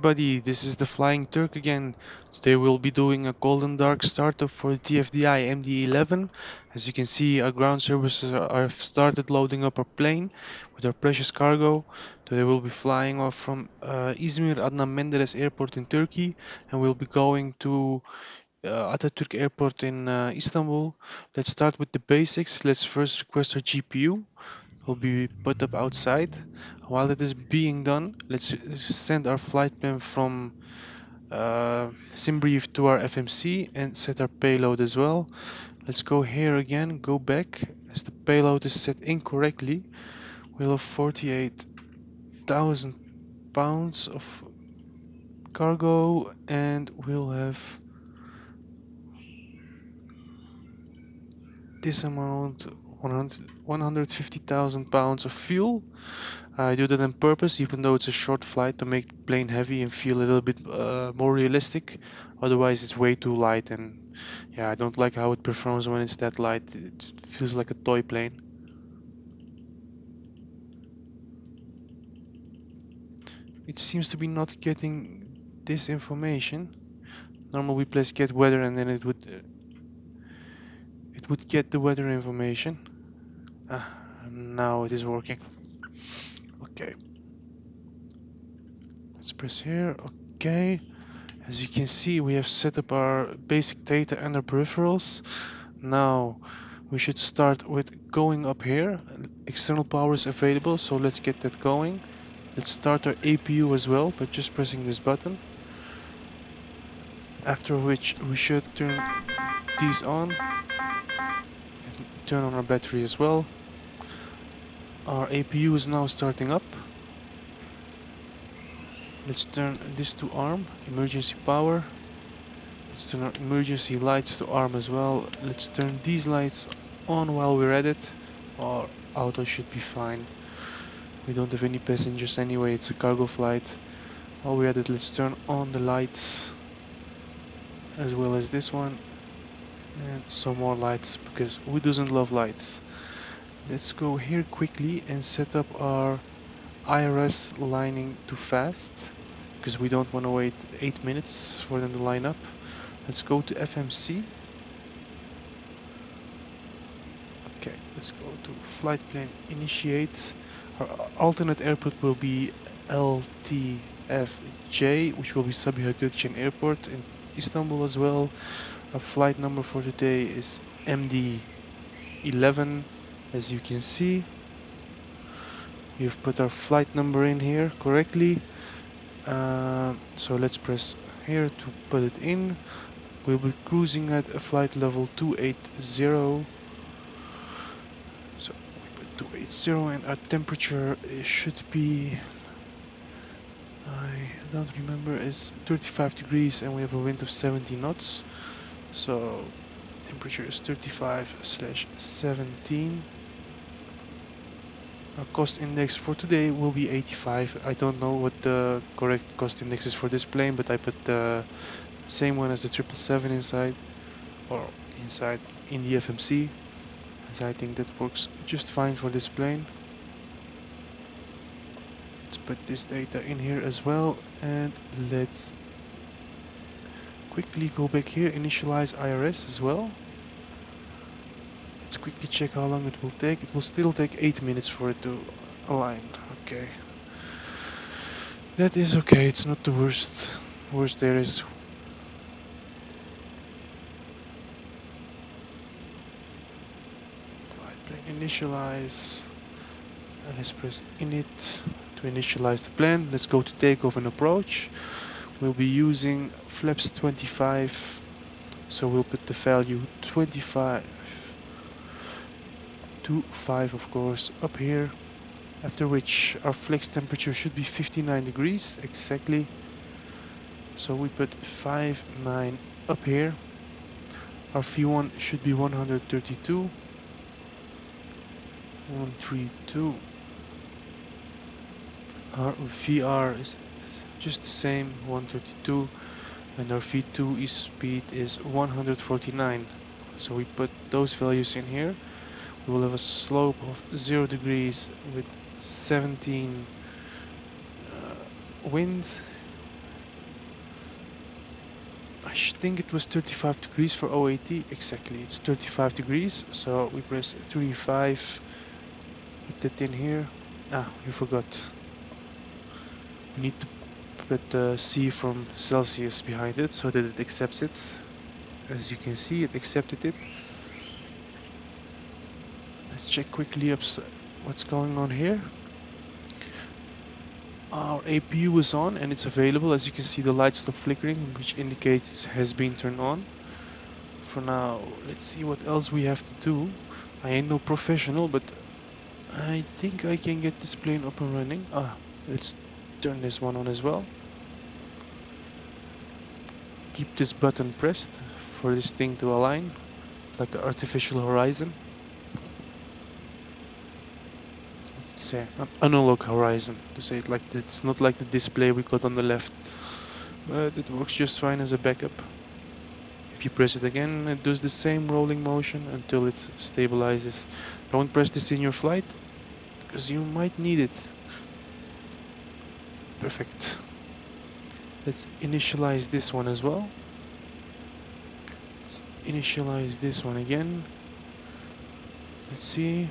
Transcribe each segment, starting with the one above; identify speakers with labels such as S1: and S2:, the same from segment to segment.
S1: everybody, this is the Flying Turk again. Today we'll be doing a cold and dark startup for the TFDI MD11. As you can see, our ground services have started loading up our plane with our precious cargo. Today we'll be flying off from Izmir Adnan Menderes Airport in Turkey, and we'll be going to Atatürk Airport in Istanbul. Let's start with the basics. Let's first request our GPU. Will be put up outside. While it is being done, let's send our flight plan from SimBrief to our FMC and set our payload as well. Let's go here again, go back, as the payload is set incorrectly. We'll have 48,000 pounds of cargo, and we'll have this amount, 150,000 pounds of fuel. I do that on purpose, even though it's a short flight, to make the plane heavy and feel a little bit more realistic. Otherwise it's way too light, and yeah, I don't like how it performs when it's that light. It feels like a toy plane. It seems to be not getting this information. Normally we press get weather and then it would get the weather information. Now it is working. Okay. Let's press here. Okay. As you can see, we have set up our basic data and our peripherals. Now we should start with going up here. External power is available, so let's get that going. Let's start our APU as well by just pressing this button. After which we should turn these on and turn on our battery as well. Our APU is now starting up. Let's turn this to arm, emergency power. Let's turn our emergency lights to arm as well. Let's turn these lights on while we're at it. Our auto should be fine. We don't have any passengers anyway, it's a cargo flight. While we're at it, let's turn on the lights as well as this one. And some more lights, because who doesn't love lights? Let's go here quickly and set up our IRS lining to fast, because we don't want to wait 8 minutes for them to line up. Let's go to FMC. Okay, let's go to flight plan initiate. Our alternate airport will be LTFJ, which will be Sabiha Gökçen Airport in Istanbul as well. Our flight number for today is MD11, as you can see. We've put our flight number in here correctly. So let's press here to put it in. We'll be cruising at a flight level 280. So we put 280 and our temperature should be, I don't remember, is 35 degrees and we have a wind of 70 knots. So temperature is 35/17. Our cost index for today will be 85. I don't know what the correct cost index is for this plane, but I put the same one as the 777 inside, or inside in the FMC, as I think that works just fine for this plane. Let's put this data in here as well, and let's quickly go back here, initialize IRS as well. Let's quickly check how long it will take. It will still take 8 minutes for it to align. Okay. That is okay, it's not the worst there is. Flight plan initialize. And let's press init to initialize the plan. Let's go to takeoff and approach. We'll be using flaps 25. So we'll put the value 25. 5 of course up here, after which our flex temperature should be 59 degrees exactly, so we put 59 up here. Our V1 should be 132. Our VR is just the same, 132, and our V2 speed is 149, so we put those values in here. We will have a slope of 0 degrees with 17 wind, think it was 35 degrees for OAT. Exactly, it's 35 degrees. So we press 35. Put that in here. Ah, we forgot. We need to put the C from Celsius behind it so that it accepts it. As you can see, it accepted it. Let's check quickly what's going on here. Our APU is on and it's available. As you can see, the lights stop flickering, which indicates it has been turned on. For now, let's see what else we have to do. I ain't no professional, but I think I can get this plane up and running. Let's turn this one on as well. Keep this button pressed for this thing to align, like an artificial horizon. Let's say an analog horizon, to say it like that. It's not like the display we got on the left, but it works just fine as a backup. If you press it again, it does the same rolling motion until it stabilizes. Don't press this in your flight, because you might need it. Perfect. Let's initialize this one as well. Let's initialize this one again. Let's see.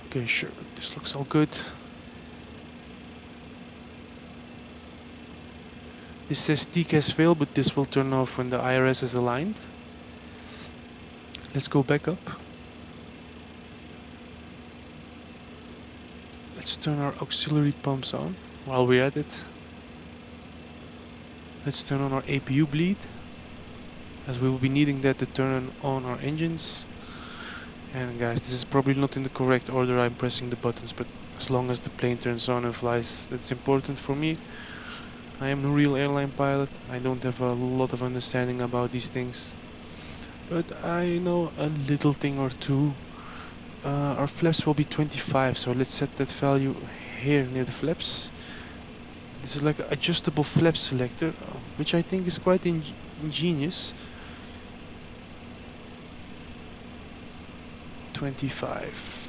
S1: Okay, sure, this looks all good. This says TCAS failed, but this will turn off when the IRS is aligned. Let's go back up. Let's turn our auxiliary pumps on while we're at it. Let's turn on our APU bleed, as we will be needing that to turn on our engines. And guys, this is probably not in the correct order I'm pressing the buttons, but as long as the plane turns on and flies, that's important for me. I am a real airline pilot. I don't have a lot of understanding about these things, but I know a little thing or two. Our flaps will be 25, so let's set that value here near the flaps. This is like an adjustable flap selector, which I think is quite ingenious. 25.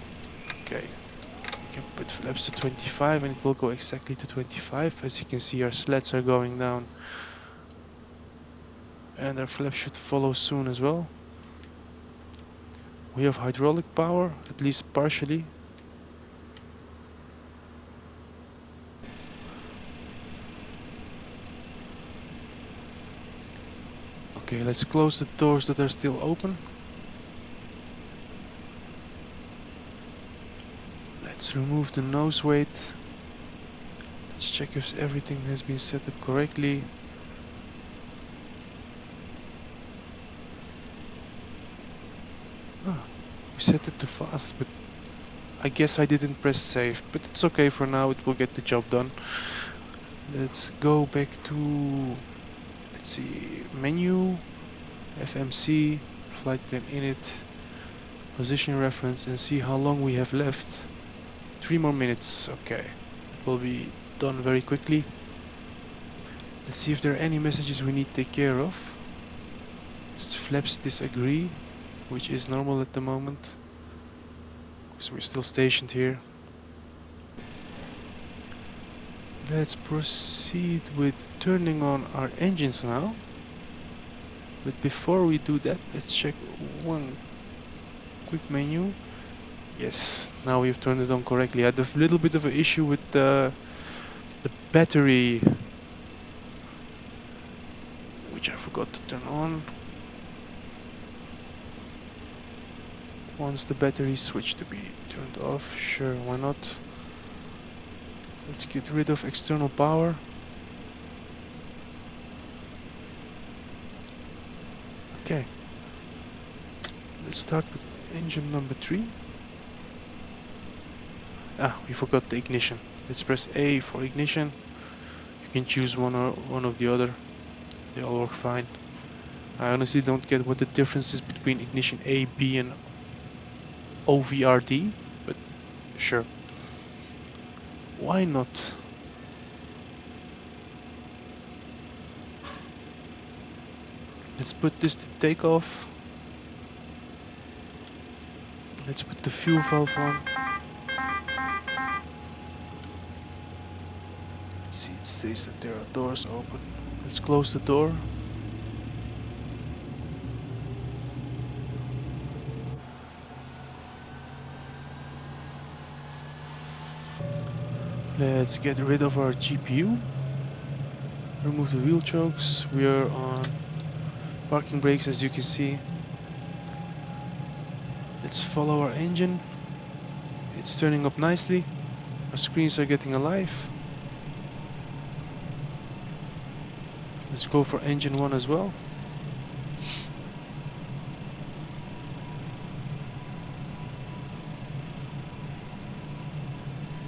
S1: Okay, we can put flaps to 25 and it will go exactly to 25. As you can see, our slats are going down and our flaps should follow soon as well. We have hydraulic power, at least partially. Okay, let's close the doors that are still open. Let's remove the nose weight. Let's check if everything has been set up correctly. We set it too fast, but I guess I didn't press save, but it's okay for now, it will get the job done. Let's go back to, let's see, menu, FMC, flight plan init, position reference, and see how long we have left. 3 more minutes. Okay, it will be done very quickly. Let's see if there are any messages we need to take care of. Flaps disagree, which is normal at the moment, because we're still stationed here. Let's proceed with turning on our engines now. But before we do that, let's check one quick menu. Yes, now we've turned it on correctly. I had a little bit of an issue with the battery, which I forgot to turn on. Once the battery switched to be turned off, sure, why not? Let's get rid of external power. Okay, let's start with engine number 3. We forgot the ignition. Let's press A for ignition. You can choose one of the other. They all work fine. I honestly don't get what the difference is between ignition A, B and OVRD, but sure. Why not? Let's put this to takeoff. Let's put the fuel valve on. Let's see, it says that there are doors open. Let's close the door. Let's get rid of our GPU. Remove the wheel chokes. We are on parking brakes, as you can see. Let's follow our engine. It's turning up nicely. Our screens are getting alive. Let's go for engine 1 as well.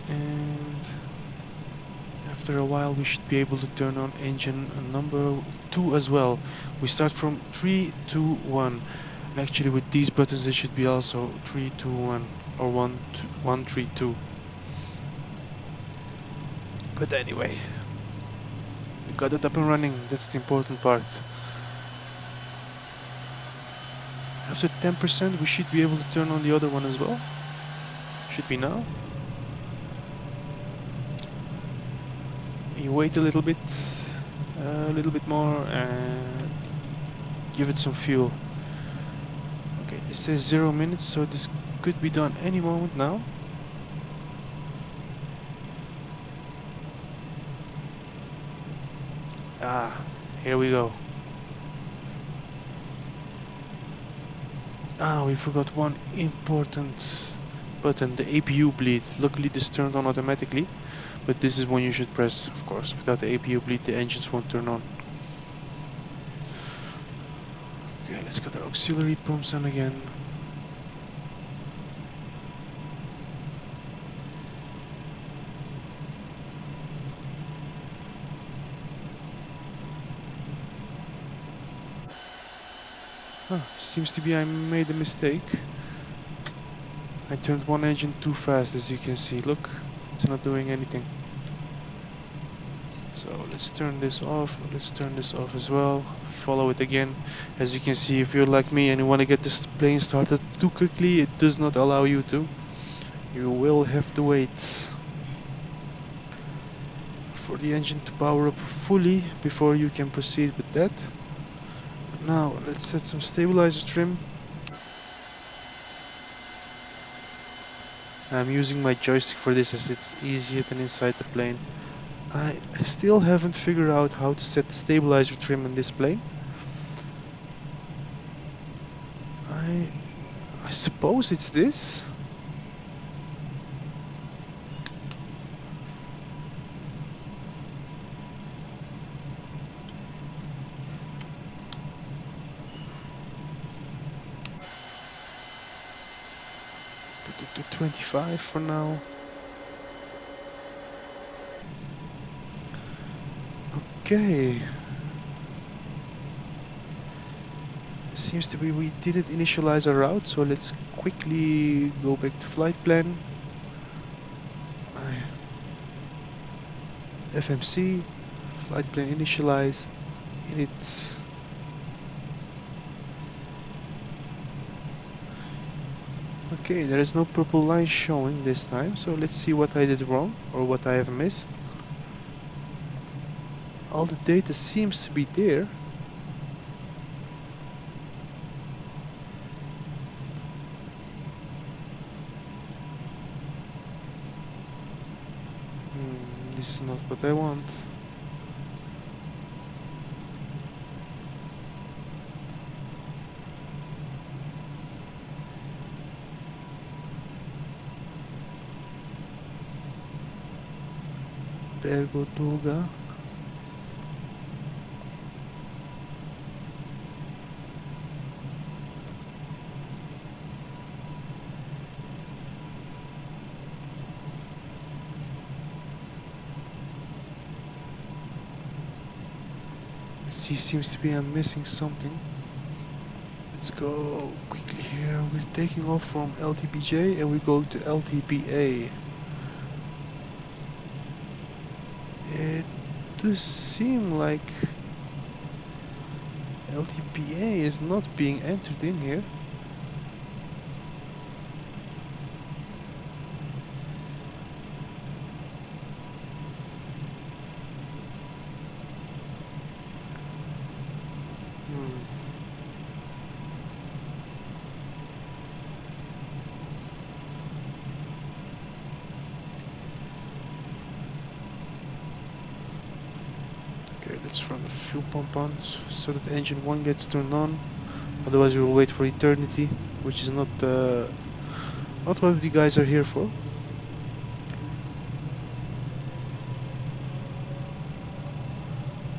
S1: And after a while we should be able to turn on engine number 2 as well. We start from 3, 2, 1. And actually with these buttons it should be also 3, 2, 1 or 1, 2, 1, 3, 2. But anyway, we got it up and running. That's the important part. After 10% we should be able to turn on the other one as well. Should be now. You wait a little bit more, and give it some fuel. Okay, it says 0 minutes, so this could be done any moment now. Ah, here we go. Ah, we forgot one important button, the APU bleed. Luckily this turned on automatically, but this is one you should press, of course. Without the APU bleed the engines won't turn on. Okay, let's get our auxiliary pumps on again. Seems to be I made a mistake. I turned one engine too fast, as you can see. Look, it's not doing anything. So let's turn this off. Let's turn this off as well. Follow it again. As you can see, if you're like me and you want to get this plane started too quickly, it does not allow you to. You will have to wait for the engine to power up fully before you can proceed with that. Now let's set some stabilizer trim. I'm using my joystick for this as it's easier than inside the plane. I still haven't figured out how to set the stabilizer trim in this plane. I suppose it's this. Put it to 25 for now. Okay. Seems to be we didn't initialize our route, so let's quickly go back to flight plan. FMC, flight plan initialize, init. Okay, there is no purple line showing this time, so let's see what I did wrong or what I have missed. All the data seems to be there. This is not what I want. Ergo Tuga. See, seems to be I'm missing something. Let's go quickly here. We're taking off from LTBJ and we go to LTBA. It does seem like LTPA is not being entered in here. Hmm. Okay, let's run the fuel pump on so that engine 1 gets turned on. Otherwise we will wait for eternity, which is not what the guys are here for.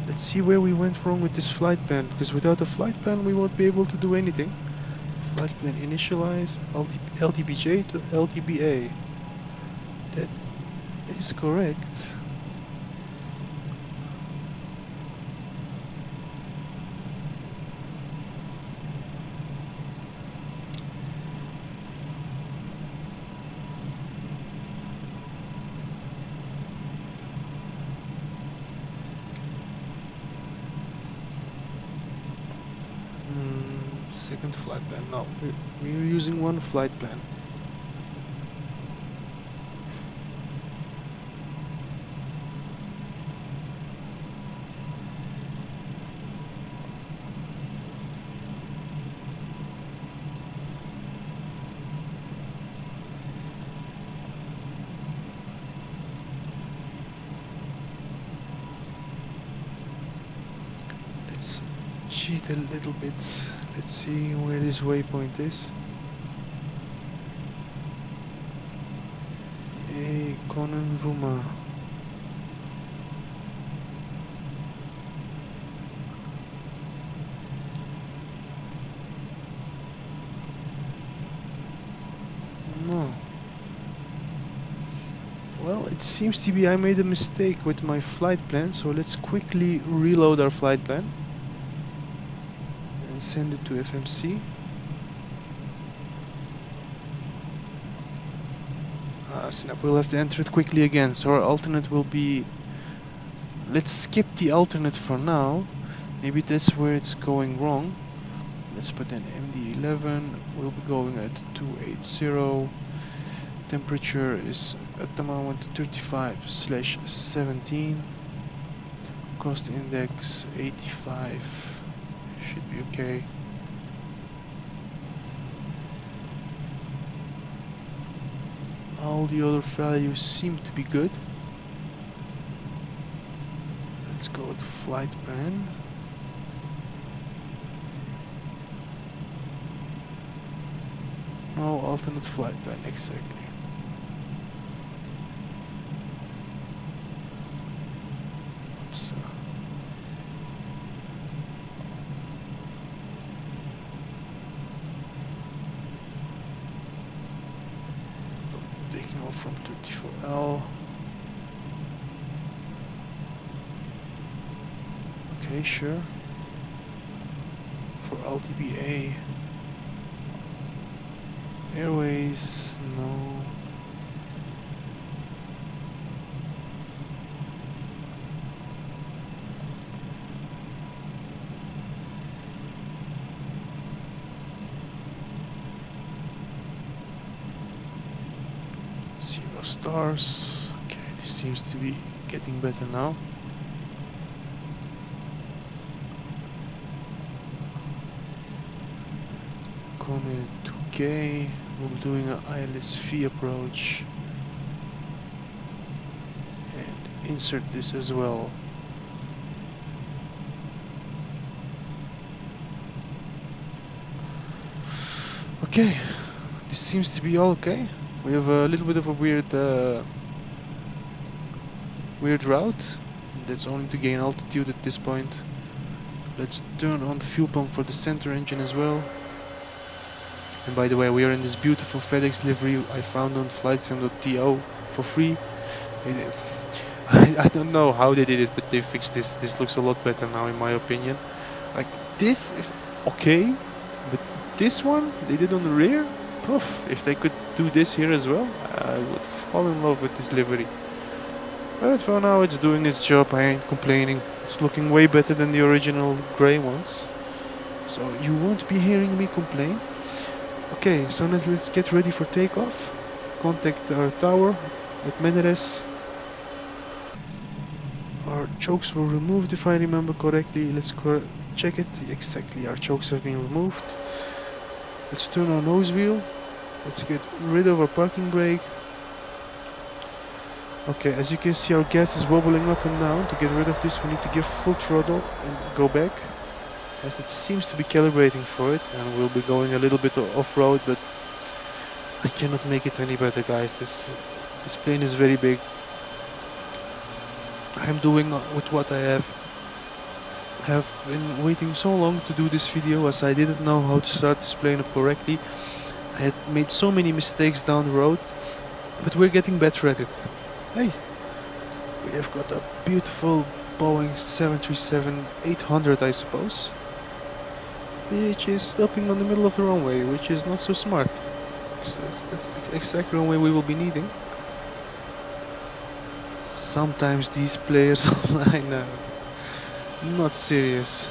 S1: Let's see where we went wrong with this flight plan, because without a flight plan we won't be able to do anything. Flight plan initialize LTBJ to LTBA. That is correct. Second flight plan. No, we're using one flight plan. Let's cheat a little bit. Let's see where this waypoint is. Hey, Conan Ruma. No. Well, it seems to be I made a mistake with my flight plan, so let's quickly reload our flight plan and send it to FMC. Snap, we'll have to enter it quickly again, so our alternate will be... Let's skip the alternate for now. Maybe that's where it's going wrong. Let's put in MD11, we'll be going at 280. Temperature is at the moment 35/17. Cost index 85. Should be okay. All the other values seem to be good. Let's go with flight plan. No alternate flight plan, exactly. So taking off from 34L. Okay, sure. For LTBA. Airways, no. Zero stars. Okay, this seems to be getting better now. Kone 2K. We'll be doing an ILSV approach. And insert this as well. Okay, this seems to be all okay. We have a little bit of a weird route. That's only to gain altitude at this point. Let's turn on the fuel pump for the center engine as well. And by the way, we are in this beautiful FedEx livery I found on flightsim.to for free. I don't know how they did it, but they fixed this. This looks a lot better now, in my opinion. Like, this is okay, but this one they did on the rear. Oof, if they could do this here as well, I would fall in love with this livery. But for now, it's doing its job. I ain't complaining. It's looking way better than the original grey ones. so you won't be hearing me complain. Okay, so let's get ready for takeoff. Contact our tower at Meneres. Our chokes were removed if I remember correctly. Let's check it. Exactly, our chokes have been removed. Let's turn our nose wheel. Let's get rid of our parking brake. Okay, as you can see, our gas is wobbling up and down. To get rid of this, we need to give full throttle and go back, as it seems to be calibrating for it, and we'll be going a little bit off-road, but I cannot make it any better, guys. This plane is very big. I'm doing with what I have been waiting so long to do this video, as I didn't know how to start this plane up correctly. I had made so many mistakes down the road, but we're getting better at it. Hey, we have got a beautiful Boeing 737-800, I suppose, which is stopping on the middle of the runway, which is not so smart. That's the exact runway we will be needing. Sometimes these players online are not serious.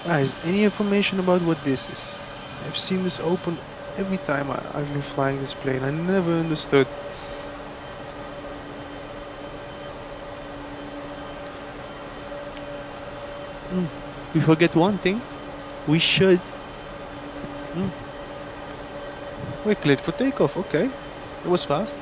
S1: Guys, any information about what this is? I've seen this open every time I've been flying this plane. I never understood. We forget one thing. We should. We're cleared for takeoff. Okay, it was fast.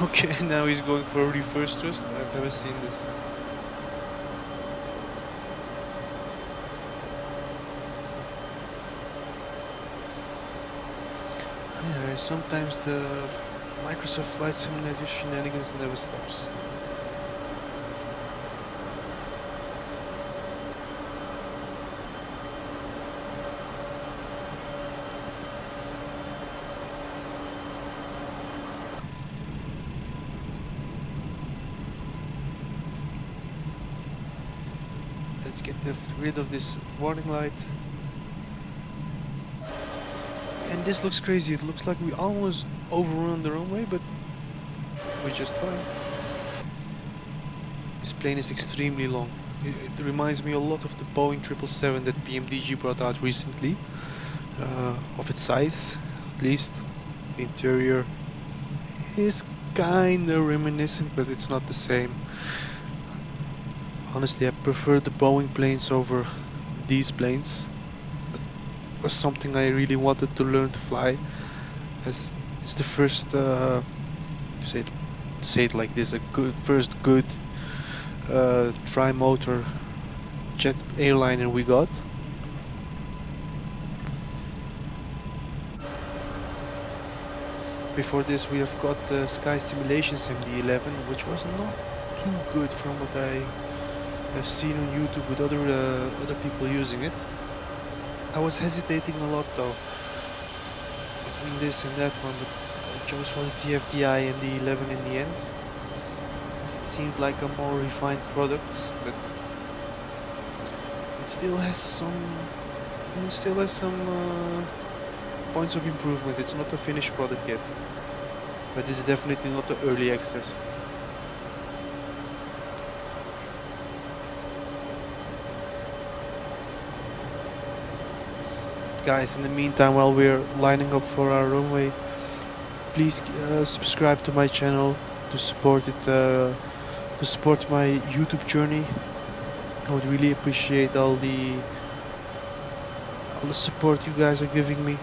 S1: Okay, now he's going for a reverse thrust. I've never seen this. Yeah, sometimes the Microsoft Flight Simulator shenanigans never stops. Let's get rid of this warning light. And this looks crazy. It looks like we almost overrun the runway, but we're just fine. This plane is extremely long. It reminds me a lot of the Boeing 777 that BMDG brought out recently. Of its size, at least. The interior is kinda reminiscent, but it's not the same. Honestly, I prefer the Boeing planes over these planes. But it was something I really wanted to learn to fly, as it's the first, say it like this, first good tri-motor jet airliner we got. Before this, we have got the Sky Simulations MD11, which was not too good from what I have seen on YouTube with other people using it. I was hesitating a lot though between this and that one, but I chose for the TFDI MD11 in the end, as it seemed like a more refined product, but it still has some points of improvement. It's not a finished product yet, but it's definitely not the early access. Guys, in the meantime, while we're lining up for our runway, please subscribe to my channel to support it, to support my YouTube journey. I would really appreciate all the support you guys are giving me.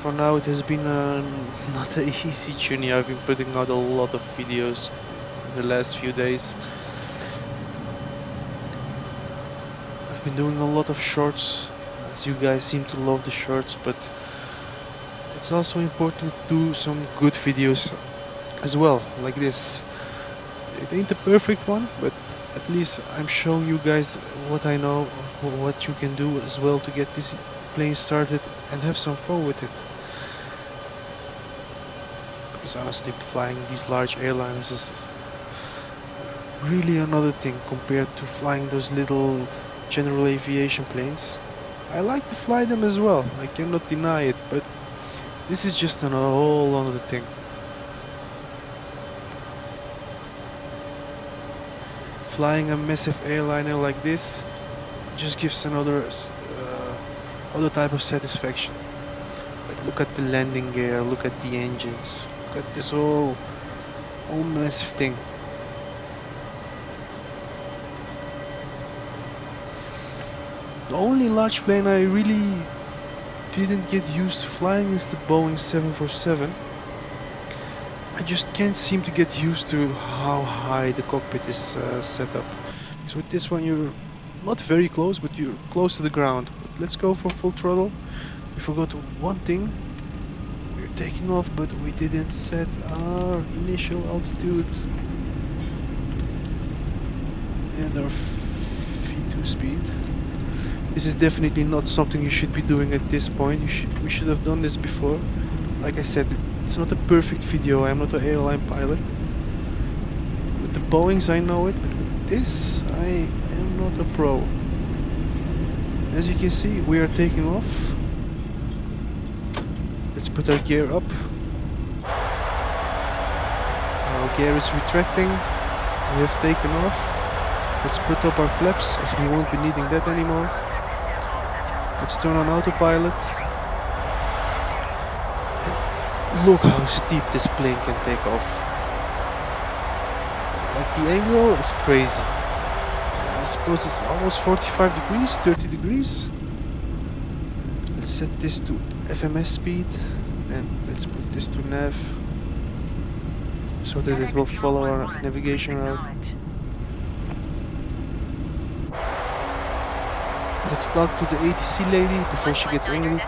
S1: For now, it has been not an easy journey. I've been putting out a lot of videos in the last few days. I've been doing a lot of shorts, as you guys seem to love the shorts, but it's also important to do some good videos as well, like this. It ain't the perfect one, but at least I'm showing you guys what I know, what you can do as well to get this plane started and have some fun with it. Because honestly, flying these large airlines is really another thing compared to flying those little general aviation planes. I like to fly them as well, I cannot deny it, but this is just a whole other thing. Flying a massive airliner like this just gives another other type of satisfaction. Like, look at the landing gear, look at the engines, look at this whole massive thing. The only large plane I really didn't get used to flying is the Boeing 747. I just can't seem to get used to how high the cockpit is set up. So with this one you're not very close, but you're close to the ground. But let's go for full throttle. We forgot one thing. We're taking off, but we didn't set our initial altitude and our V2 speed. This is definitely not something you should be doing at this point. We should have done this before. Like I said, it's not a perfect video. I'm not an airline pilot. With the Boeings I know it, but with this I am not a pro. As you can see, we are taking off. Let's put our gear up. Our gear is retracting. We have taken off. Let's put up our flaps, as we won't be needing that anymore. Let's turn on autopilot. And look how steep this plane can take off. Like, the angle is crazy. I suppose it's almost 45 degrees, 30 degrees. Let's set this to FMS speed and let's put this to nav so that it will follow our navigation route. Let's talk to the ATC lady before she gets angry.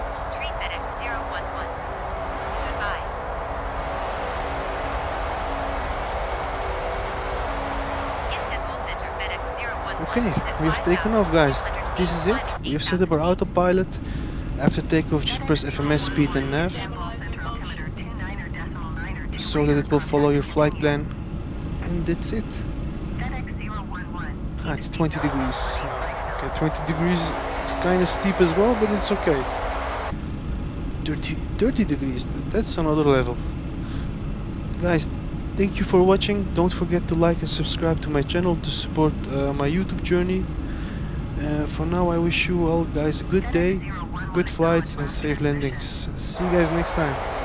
S1: Okay, we have taken off, guys. This is it. We have set up our autopilot. After takeoff, just press FMS speed and nav so that it will follow your flight plan. And that's it. Ah, it's 20 degrees. Okay, 20 degrees is kind of steep as well, but it's okay. 30 degrees, that's another level. Guys, thank you for watching. Don't forget to like and subscribe to my channel to support my YouTube journey. For now, I wish you all guys a good day, good flights and safe landings. See you guys next time.